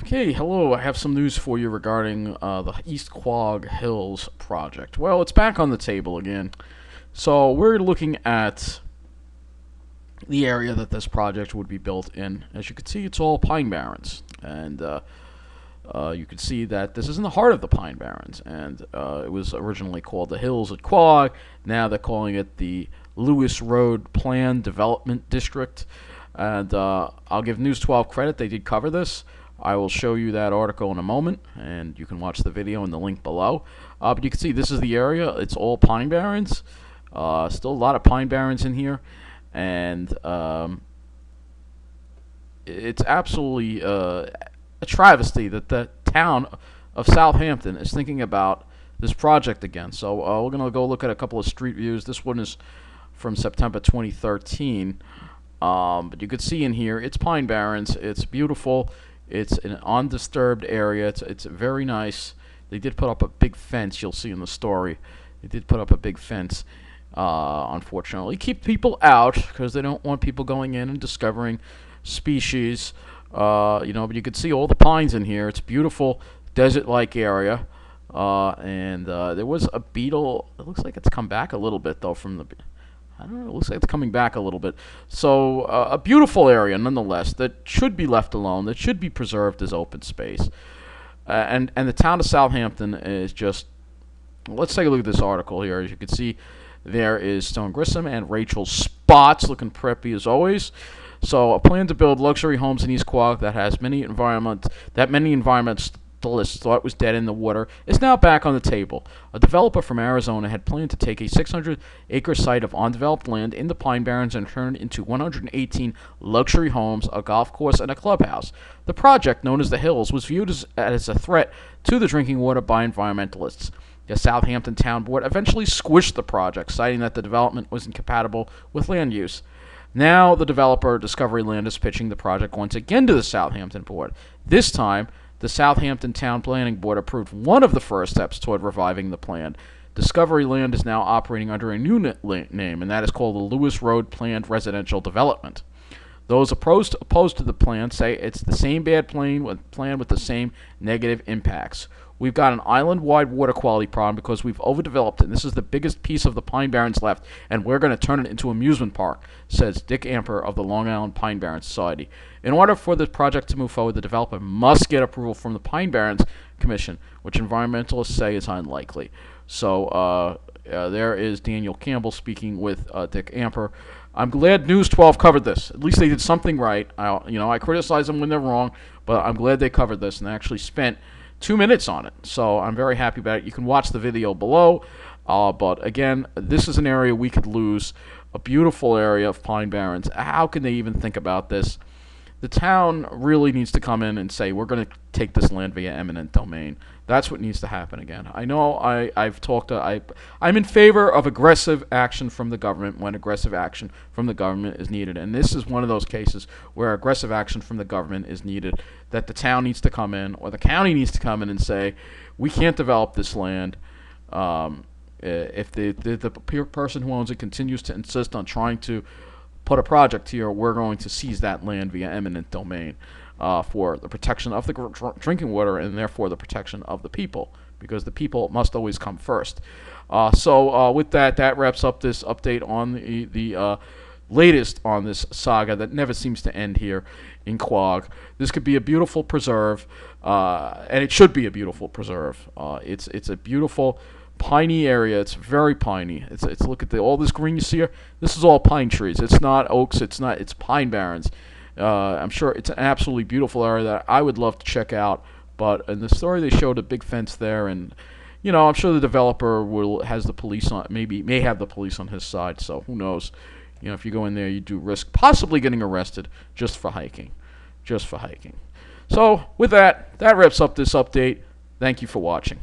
Okay, hello. I have some news for you regarding the East Quogue Hills project. Well, it's back on the table again. So we're looking at the area that this project would be built in. As you can see, it's all pine barrens, and you can see that this is in the heart of the Pine Barrens, and it was originally called the Hills at Quogue. Now they're calling it the Lewis Road Plan Development District, and I'll give News 12 credit. They did cover this. I will show you that article in a moment, and you can watch the video in the link below. But you can see this is the area. It's all pine barrens. Still a lot of pine barrens in here, and it's absolutely a travesty that the town of Southampton is thinking about this project again. So we're going to go look at a couple of street views. This one is from September 2013. But you can see in here, it's pine barrens. It's beautiful. It's an undisturbed area. It's very nice. They did put up a big fence. You'll see in the story. They did put up a big fence. Unfortunately, keep people out because they don't want people going in and discovering species. But you can see all the pines in here. It's beautiful, desert-like area. And there was a beetle. It looks like it's come back a little bit though from the. I don't know. It looks like it's coming back a little bit. So a beautiful area, nonetheless, that should be left alone. That should be preserved as open space. And the town of Southampton is just. Let's take a look at this article here. As you can see, there is Stone Grissom and Rachel Spots, looking preppy as always. So a plan to build luxury homes in East Quogue that many environmentalists thought was dead in the water is now back on the table. A developer from Arizona had planned to take a 600-acre site of undeveloped land in the Pine Barrens and turn it into 118 luxury homes, a golf course, and a clubhouse. The project, known as the Hills, was viewed as a threat to the drinking water by environmentalists. The Southampton Town Board eventually squished the project, citing that the development was incompatible with land use. Now the developer, Discovery Land, is pitching the project once again to the Southampton Board. This time, the Southampton Town Planning Board approved one of the first steps toward reviving the plan. Discovery Land is now operating under a new name, and that is called the Lewis Road Planned Residential Development. Those opposed to the plan say it's the same bad plan with the same negative impacts. We've got an island-wide water quality problem because we've overdeveloped it, and this is the biggest piece of the Pine Barrens left, and we're going to turn it into an amusement park, says Dick Amper of the Long Island Pine Barrens Society. In order for the project to move forward, the developer must get approval from the Pine Barrens Commission, which environmentalists say is unlikely. So there is Daniel Campbell speaking with Dick Amper. I'm glad News 12 covered this. At least they did something right. I criticize them when they're wrong, but I'm glad they covered this, and they actually spent 2 minutes on it. So I'm very happy about it. You can watch the video below. But again, this is an area we could lose. A beautiful area of Pine Barrens. How can they even think about this? The town really needs to come in and say, we're going to take this land via eminent domain. That's what needs to happen again. I know I'm in favor of aggressive action from the government when aggressive action from the government is needed. And this is one of those cases where aggressive action from the government is needed, that the town needs to come in or the county needs to come in and say, we can't develop this land. If the person who owns it continues to insist on trying to put a project here, we're going to seize that land via eminent domain for the protection of the drinking water and therefore the protection of the people, because the people must always come first. So with that wraps up this update on the latest on this saga that never seems to end here in Quogue. This could be a beautiful preserve, and it should be a beautiful preserve. It's a beautiful piney area. It's very piney. It's look at all this green you see here. This is all pine trees. It's not oaks. It's pine barrens. I'm sure it's an absolutely beautiful area that I would love to check out. But in the story they showed a big fence there, and I'm sure the developer may have the police on his side. So who knows? If you go in there, you do risk possibly getting arrested just for hiking. So with that wraps up this update. Thank you for watching.